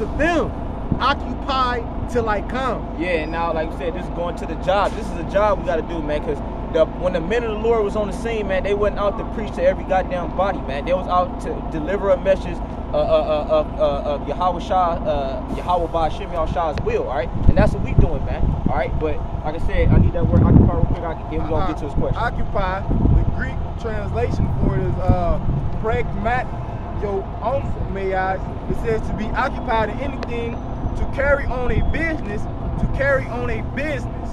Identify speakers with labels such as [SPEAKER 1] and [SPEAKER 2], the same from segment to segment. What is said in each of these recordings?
[SPEAKER 1] to them, occupy till I come.
[SPEAKER 2] Yeah, and now, like you said, this is going to the job. This is a job we got to do, man, because when the men of the Lord was on the scene, man, they wasn't out to preach to every goddamn body, man. They was out to deliver a message of Yahweh Ba'Shem Shah's will, all right? And that's what we doing, man, all right? But like I said, I need that word occupy real quick, then we're going to get to his question.
[SPEAKER 1] Occupy, the Greek translation for it is pragmatio. It says to be occupied in anything, to carry on a business,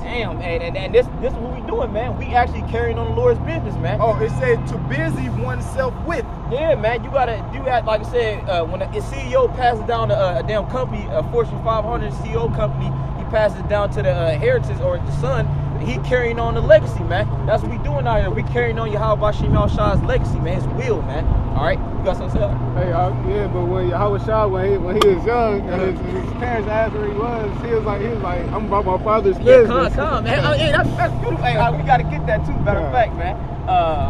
[SPEAKER 2] Damn, and this is what we doing, man. We actually carrying on the Lord's business, man.
[SPEAKER 1] Oh, it said to busy oneself with.
[SPEAKER 2] Yeah, man, you gotta do that. Like I said, when a CEO passes down a damn company, a Fortune 500 CEO company, he passes it down to the inheritance or the son. He carrying on the legacy, man. That's what we doing out here. We carrying on Yahweh Ba'Shem Shah's legacy, man. His will, man. All right, you got something to say?
[SPEAKER 3] Hey, yeah, but when Yahweh Shah, when he was young, and his parents asked where he was like, I'm about my father's business.
[SPEAKER 2] Come, man. Hey, that's beautiful. Hey, we gotta get that too. Matter of fact, man.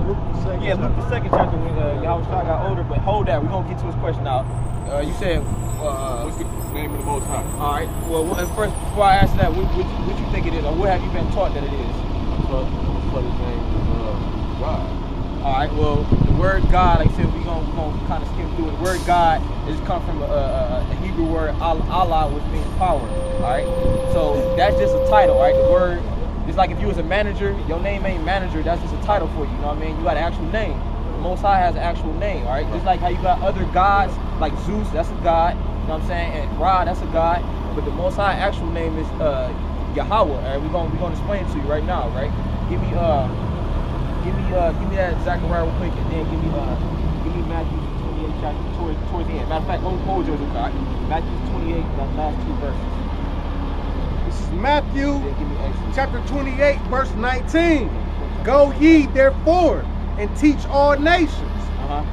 [SPEAKER 2] Luke the 2nd chapter when Yahweh Shah got older. But hold that, we're gonna get to his question now. You said,
[SPEAKER 4] what's the name of the Most High?
[SPEAKER 2] All right. Well, first, before I ask that, what you think it is, or what have you been taught that it is?
[SPEAKER 4] But his name is God.
[SPEAKER 2] All right. Well, the word God, like I said, we're gonna kind of skim through it. The word God is come from a Hebrew word Allah, which means power. All right. So that's just a title, right? The word. It's like if you was a manager, your name ain't manager. That's just a title for you. You know what I mean? You got an actual name. The Most High has an actual name, all right? Just like how you got other gods, like Zeus, that's a god, you know what I'm saying? And Ra, that's a god. But the Most High actual name is Yahweh, all right? We're gonna explain it to you right now, right? Give me that Zechariah real quick, and then give me Matthew 28 chapter towards the end. Matter of fact, hold yours, God. Matthew 28, that last 2 verses.
[SPEAKER 1] This is Matthew chapter 28, verse 19. Go ye therefore and teach all nations,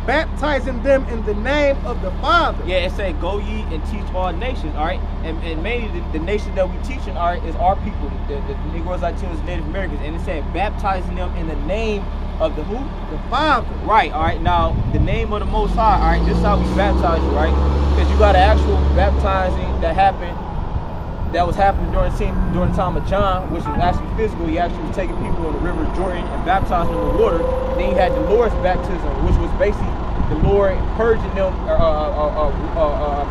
[SPEAKER 1] baptizing them in the name of the Father.
[SPEAKER 2] Yeah, it said go ye and teach all nations, all right? And mainly the nation that we teaching is our people, the Negroes, Latinos, Native Americans. And it said baptizing them in the name of the who?
[SPEAKER 1] The Father.
[SPEAKER 2] Right, all right. Now, the name of the Most High, all right, this is how we baptize you, right? Because you got an actual baptizing that was happening during the time of John, which was actually physical. He actually was taking people in the river Jordan and baptizing them with water. And then you had the Lord's baptism, which was basically the Lord purging them,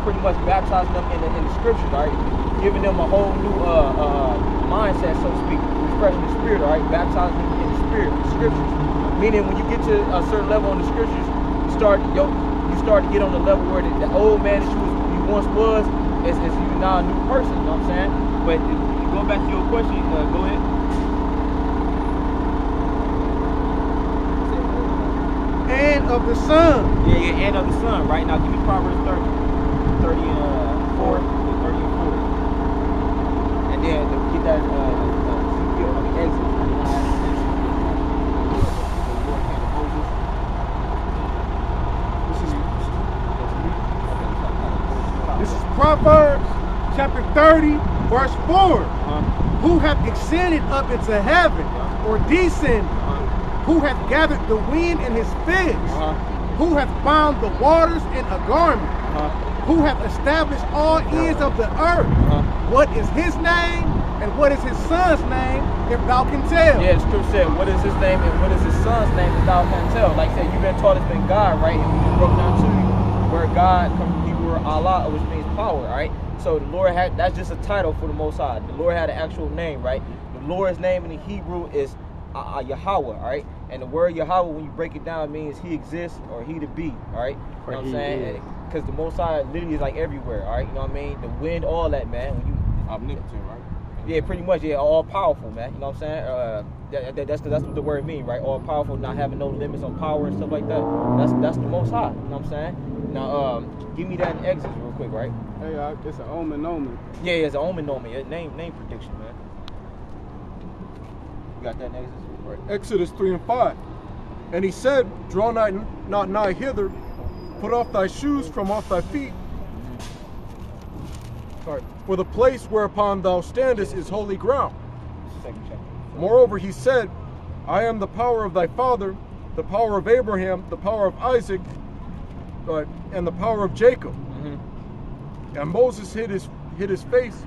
[SPEAKER 2] pretty much baptizing them in the scriptures, all right? Giving them a whole new mindset, so to speak, refreshing the spirit, all right? Baptizing them in the spirit, the scriptures. Meaning when you get to a certain level on the scriptures, you start to get on the level where the old man that you once was, is you now a new person, you know what I'm saying? But going back to your question, go ahead.
[SPEAKER 1] And of the Son.
[SPEAKER 2] Yeah, and of the Son. Right now, give me Proverbs 30 and 4. And then get that exit.
[SPEAKER 1] This is Proverbs chapter 30, verse 4. Who hath ascended up into heaven, or descended? Who hath gathered the wind in his fists? Who hath bound the waters in a garment? Who hath established all ends of the earth? What is his name, and what is his son's name, if thou can tell?
[SPEAKER 2] Yeah, the scripture said, what is his name, and what is his son's name, if thou can tell? Like I said, you've been taught it's been God, right? And we just broke down to you where God comes from Hebrew word Allah, which means power, all right? So the Lord had, that's just a title for the Most High. The Lord had an actual name, right? The Lord's name in the Hebrew is Yahweh, all right? And the word Yahweh, when you break it down, means he exists or he to be, all right? You know what I'm saying? Because the Most High literally is like everywhere, all right? You know what I mean? The wind, all that, man. When you
[SPEAKER 4] omnipotent, right?
[SPEAKER 2] Yeah, pretty much, yeah, all powerful, man. You know what I'm saying? That's what the word means, right? All powerful, not having no limits on power and stuff like that. That's the Most High, you know what I'm saying? Now, give me that in Exodus real quick, right?
[SPEAKER 3] Hey, it's an omen.
[SPEAKER 2] Yeah, it's an omen. Name prediction, man. You got that in Exodus?
[SPEAKER 5] Right. Exodus 3 and 5. And he said, draw not nigh hither, put off thy shoes from off thy feet. Right. For the place whereupon thou standest is holy ground. Moreover, he said, I am the power of thy father, the power of Abraham, the power of Isaac, and the power of Jacob. And Moses hid his face,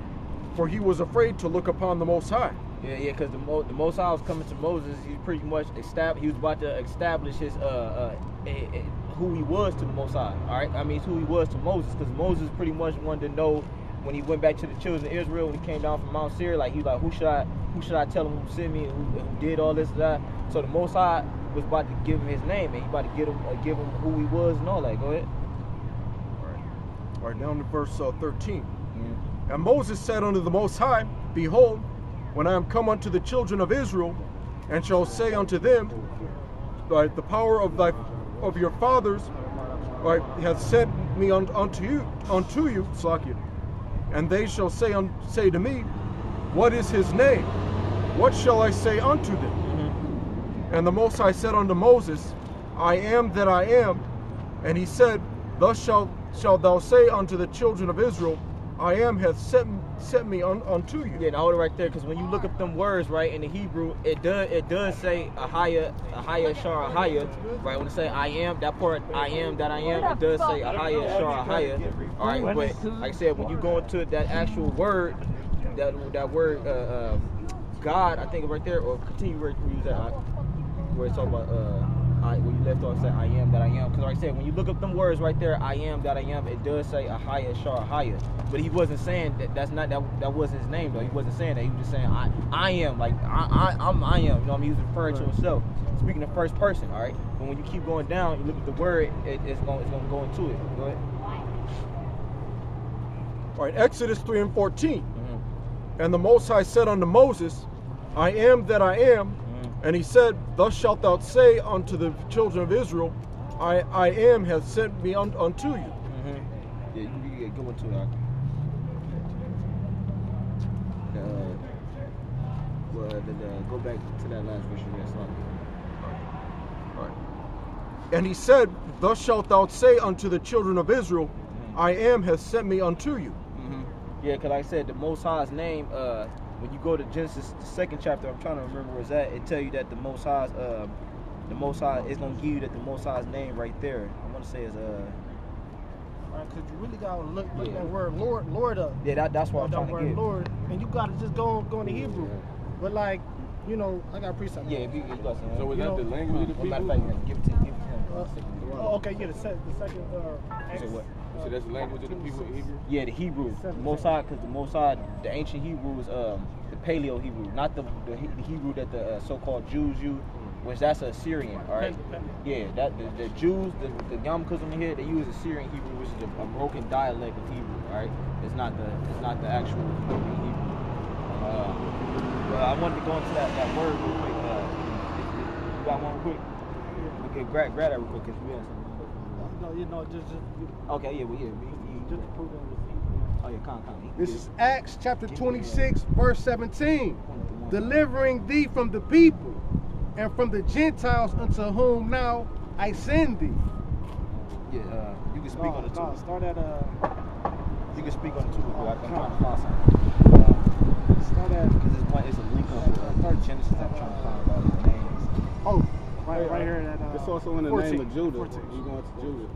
[SPEAKER 5] for he was afraid to look upon the Most High.
[SPEAKER 2] Yeah, because the Most High was coming to Moses. He pretty much he was about to establish his who he was to the Most High. All right, I mean it's who he was to Moses, because Moses pretty much wanted to know when he went back to the children of Israel, when he came down from Mount Seir, like he was like, who should I tell him who sent me and who did all this and that. So the Most High was about to give him his name, and he about to give him who he was and all that. Go ahead.
[SPEAKER 5] All right, down to verse 13. And Moses said unto the Most High, Behold, when I am come unto the children of Israel, and shall say unto them, right, the power of your fathers, right, hath sent me unto you, Slakia, and they shall say to me, What is his name? What shall I say unto them? And the Most High said unto Moses, I am that I am. And he said, Thus shalt thou say unto the children of Israel, I am hath sent me unto you.
[SPEAKER 2] Yeah, now hold it right there, because when you look up them words, right, in the Hebrew, it does say ahaya, shar, ahaya, right? When it say I am, that part, I am that I am, it does say ahaya, shar, ahaya. All right, but like I said, when you go into that actual word, that word, God, I think right there, or continue where you use that, where it's talking about when you left off, say I am that I am. Because like I said, when you look up them words right there, I am that I am, it does say ahaya, shar, ahaya. But he wasn't saying that wasn't his name though. He wasn't saying that. He was just saying I am, like I am. You know what I mean? He was referring to himself, speaking in first person. All right. But when you keep going down, you look at the word, it's going to go into it. Go ahead.
[SPEAKER 5] All right, Exodus 3 and 14. And the Most High said unto Moses, I am that I am. And he said, Thus shalt thou say unto the children of Israel, I am hath sent me unto you.
[SPEAKER 2] Yeah, you go into it. Go back to that last verse you read.
[SPEAKER 5] All right. And he said, Thus shalt thou say unto the children of Israel, I am hath sent me unto you.
[SPEAKER 2] Yeah, because like I said, the Most High's name, when you go to Genesis, the 2nd chapter, I'm trying to remember where it's at, it tell you that the Most High is going to give you that the Most High's name right there. I want to say is
[SPEAKER 6] because you really gotta look that word Lord up.
[SPEAKER 2] Yeah, that's what I'm trying to
[SPEAKER 6] word
[SPEAKER 2] get.
[SPEAKER 6] Lord, and you gotta just go into Hebrew. But like, you know, I got a precept.
[SPEAKER 2] Yeah, if you got some.
[SPEAKER 4] So is that the language of the
[SPEAKER 2] Matter of
[SPEAKER 4] people?
[SPEAKER 2] fact, give it to him.
[SPEAKER 6] Okay, yeah, the second.
[SPEAKER 2] Say what?
[SPEAKER 4] So that's the language of the people in Hebrew?
[SPEAKER 2] Yeah, the Hebrew. The Most High, because the Most High, the ancient Hebrew is the Paleo Hebrew, not the Hebrew that the so-called Jews use, which that's Assyrian, all right? Yeah, that the Jews, the Yarmulkes on here, they use Assyrian Hebrew, which is a broken dialect of Hebrew, all right? It's not the actual Hebrew. Well, I wanted to go into that word real quick. You got one real quick? Okay, grab that real quick, because we have some.
[SPEAKER 6] No, you know, just
[SPEAKER 2] Okay, yeah,
[SPEAKER 6] just to prove that.
[SPEAKER 2] Oh yeah, come.
[SPEAKER 1] This is Acts chapter 26, verse 17. Delivering thee from the people and from the Gentiles unto whom now I send thee.
[SPEAKER 2] Yeah, you can speak on the two.
[SPEAKER 6] Start at
[SPEAKER 2] You can speak on the two. I'm trying to find something.
[SPEAKER 6] start at
[SPEAKER 2] Because it's a link of Genesis. I'm trying to find about his names.
[SPEAKER 6] right here at
[SPEAKER 3] It's also in the
[SPEAKER 6] 14,
[SPEAKER 3] name of Judah.
[SPEAKER 6] 14.
[SPEAKER 3] We're going to Judah.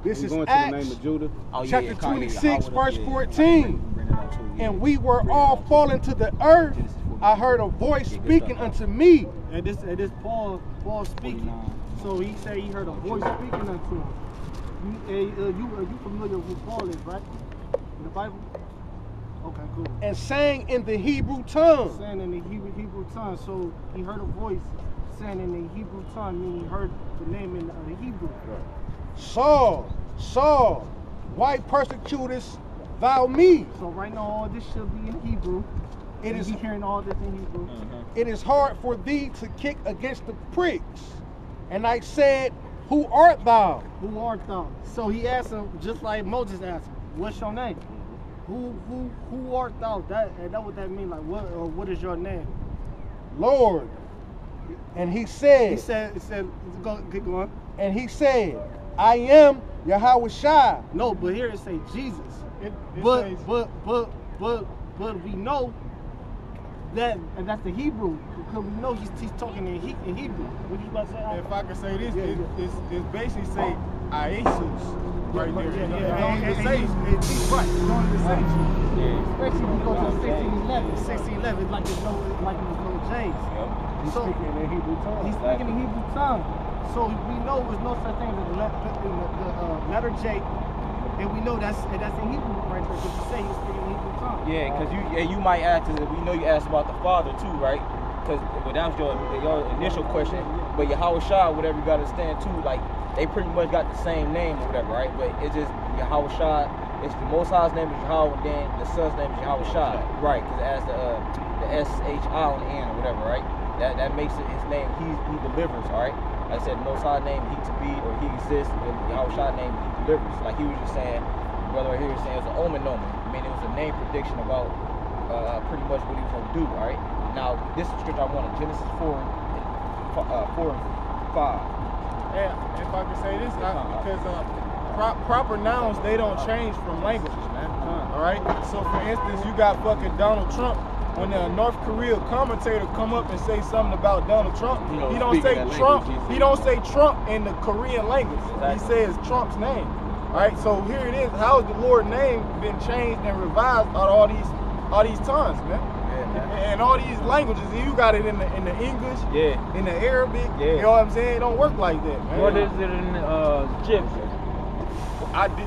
[SPEAKER 1] This
[SPEAKER 3] We're
[SPEAKER 1] is
[SPEAKER 3] going to the
[SPEAKER 1] Acts
[SPEAKER 3] name of Judah.
[SPEAKER 1] chapter 26, verse 14. And we were all fallen to the earth. I heard a voice speaking unto me.
[SPEAKER 6] And this Paul speaking. So he said he heard a voice speaking unto him. You familiar with who Paul is, right? In the Bible? Okay, cool.
[SPEAKER 1] And sang in the Hebrew tongue.
[SPEAKER 6] Saying in the Hebrew tongue. So he heard a voice saying in the Hebrew tongue, meaning he heard the name in the Hebrew.
[SPEAKER 1] Saul, Saul, why persecutest thou me?
[SPEAKER 6] So right now all this should be in Hebrew.
[SPEAKER 1] It is
[SPEAKER 6] hearing all this in Hebrew.
[SPEAKER 1] It is hard for thee to kick against the pricks. And I said, Who art thou?
[SPEAKER 6] Who art thou? So he asked him, just like Moses asked him, what's your name? Who art thou? That what that mean? Like what is your name?
[SPEAKER 1] Lord. And he said,
[SPEAKER 6] go keep going.
[SPEAKER 1] And he said, I am Yahweh Shai.
[SPEAKER 6] No, but here it say Jesus. But we know that, and that's the Hebrew, because we know he's talking in Hebrew. What you about to say?
[SPEAKER 3] If I could say this, it's basically say Iesus right there.
[SPEAKER 6] Yeah,
[SPEAKER 3] It
[SPEAKER 6] yeah.
[SPEAKER 3] don't even say
[SPEAKER 6] It's right. It don't even say Jesus.
[SPEAKER 2] Yeah.
[SPEAKER 6] Especially when you go to
[SPEAKER 2] Yeah.
[SPEAKER 6] 1611. 1611, like there's no J's.
[SPEAKER 2] Yep.
[SPEAKER 3] he's
[SPEAKER 6] So
[SPEAKER 3] speaking in Hebrew tongue.
[SPEAKER 6] he's speaking in Hebrew tongue. So we know there's no such thing as the letter J, and we know that's in Hebrew right there. Because you say he's speaking in Hebrew tongue.
[SPEAKER 2] Yeah, because you might ask, we know you asked about the Father too, right? Because that was your initial question. But Yahweh Shah, whatever you got to understand too, like they pretty much got the same name or whatever, right? But it's just Yahweh Shah. It's the Most High's name is Yahweh, and then the Son's name is Yahweh Shah, right? Because it has the S-H-I on the end or whatever, right? That makes it his name. He delivers, all right? Like I said, the Most High name he to be or he exists. The Yahweh Shah name he delivers. Like he was just saying, brother right here was saying it was an omen. I mean, it was a name prediction about pretty much what he was gonna do, all right? Now this is scripture I wanted, Genesis 4 and 5.
[SPEAKER 3] Yeah, if I can say this, because proper nouns, they don't change from languages, man. All right? So, for instance, you got fucking Donald Trump. When the North Korea commentator come up and say something about Donald Trump, he don't say Trump. He don't say Trump in the Korean language. He says Trump's name. All right? So here it is. How has the Lord's name been changed and revised out all these times, man? And all these languages, you got it in the English, in the Arabic, you know what I'm saying? It don't work like that, man.
[SPEAKER 7] What is it in Egyptian?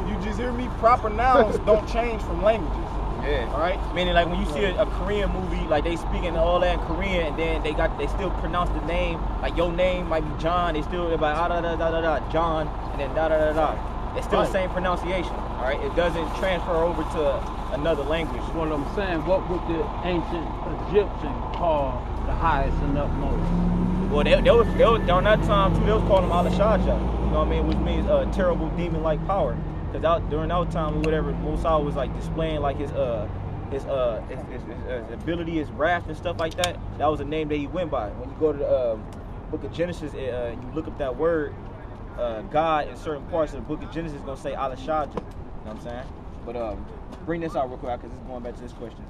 [SPEAKER 3] You just hear me? Proper nouns don't change from languages.
[SPEAKER 2] Yeah.
[SPEAKER 3] All right.
[SPEAKER 2] Meaning, like when you see a Korean movie, like they speaking all that in Korean, and then they still pronounce the name. Like your name might be John. They still like da da da da da John, and then da da da da. It's still the same pronunciation. All right. It doesn't transfer over to another language.
[SPEAKER 7] What I'm saying, what would the ancient Egyptian call the highest and utmost?
[SPEAKER 2] Well, they was during that time too. They was calling him Alashadja. You know what I mean? Which means terrible demon-like power. Because during that time, whatever, Musa was like displaying like his ability, his wrath and stuff like that. That was a name that he went by. When you go to the book of Genesis, you look up that word, God in certain parts of the book of Genesis is gonna say Alashadja. You know what I'm saying? But bring this out real quick because it's going back to this question.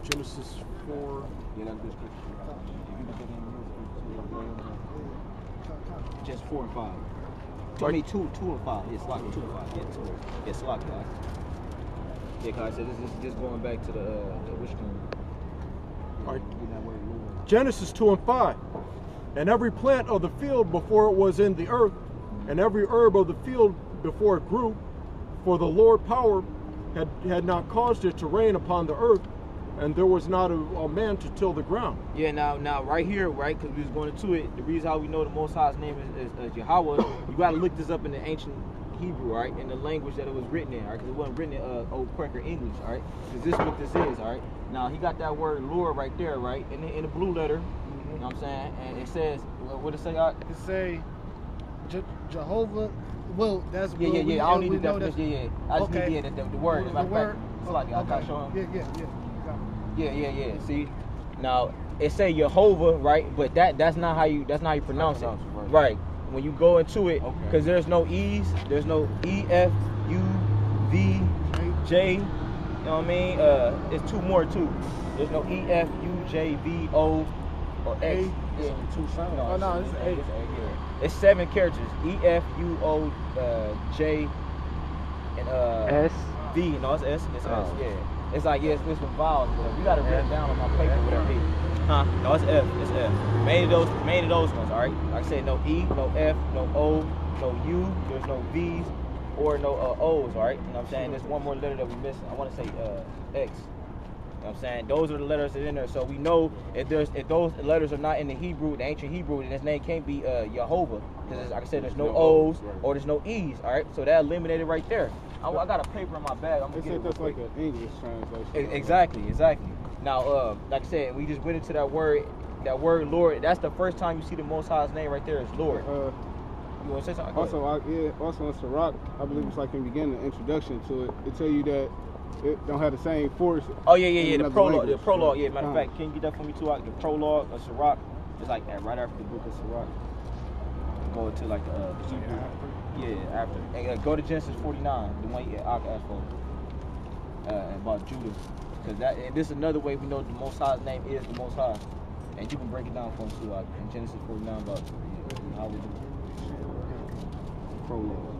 [SPEAKER 5] Genesis 4.
[SPEAKER 2] Yeah, that's good scripture. If you look at it, just 4 and 5. I mean 2 and 5. Yeah, Slack 2 and 5. Yeah, Slack guys. Yeah, cause I said this is just going back to the which one?
[SPEAKER 5] All right. Genesis 2 and 5. And every plant of the field before it was in the earth, and every herb of the field before it grew, for the Lord power had not caused it to rain upon the earth, and there was not a man to till the ground.
[SPEAKER 2] Yeah, now right here, right, because we was going into it, the reason how we know the Most High's name is Yahweh, you got to look this up in the ancient Hebrew, right, in the language that it was written in, right, because it wasn't written in Old Quaker English, all right, because this is what this is, all right. Now, he got that word Lord right there, right, in the blue letter, you know what I'm saying, and it says, what did it say?
[SPEAKER 6] It say Jehovah. Well, that's
[SPEAKER 2] yeah. I don't need the definition. I just need the word.
[SPEAKER 6] The word.
[SPEAKER 2] It's like I gotta show him.
[SPEAKER 6] Yeah.
[SPEAKER 2] See, now it say Jehovah, right? But that's not how you pronounce it, right? When you go into it, because there's no E's, there's no E, F, U, V, J. You know what I mean? It's two more too. There's no E, F, U, J, V, O, or X.
[SPEAKER 3] Yeah. Two sounds. No, it's 8.
[SPEAKER 2] It's 7 characters. E, F, U, O, J, and
[SPEAKER 7] S.
[SPEAKER 2] V. No, it's S. It's S. Yeah. It's like it's with vowels. You gotta write it down on my paper, whatever it is. Huh? No, it's F. It's F. Main of those ones. All right. Like I said, no E, no F, no O, no U. There's no V's or no O's. All right. You know what I'm saying? There's one more letter that we're missing. I want to say X. You know what I'm saying? Those are the letters that are in there. So we know if those letters are not in the Hebrew, the ancient Hebrew, then his name can't be Jehovah. Because like I said, there's no O's or there's no E's. All right. So that eliminated right there. I got a paper in my bag. I'm gonna get it.
[SPEAKER 3] That's like an English translation.
[SPEAKER 2] Exactly. Now, like I said, we just went into that word Lord. That's the first time you see the Most High's name right there is Lord. You want to say something?
[SPEAKER 3] Also in Sirach, I believe it's like in the beginning, the introduction to it. It tell you that it don't have the same force.
[SPEAKER 2] Oh yeah. The prologue. Yeah. Matter of fact, can you get that for me too? The prologue of Sirach is like right after the book of Sirach. Go to like the Hebrew. Yeah, after. And go to Genesis 49, the one Ak asked for, about Judah. Because this is another way we know the Most High's name is the Most High. And you can break it down for us too, in Genesis 49 about how we do it.
[SPEAKER 8] prologue.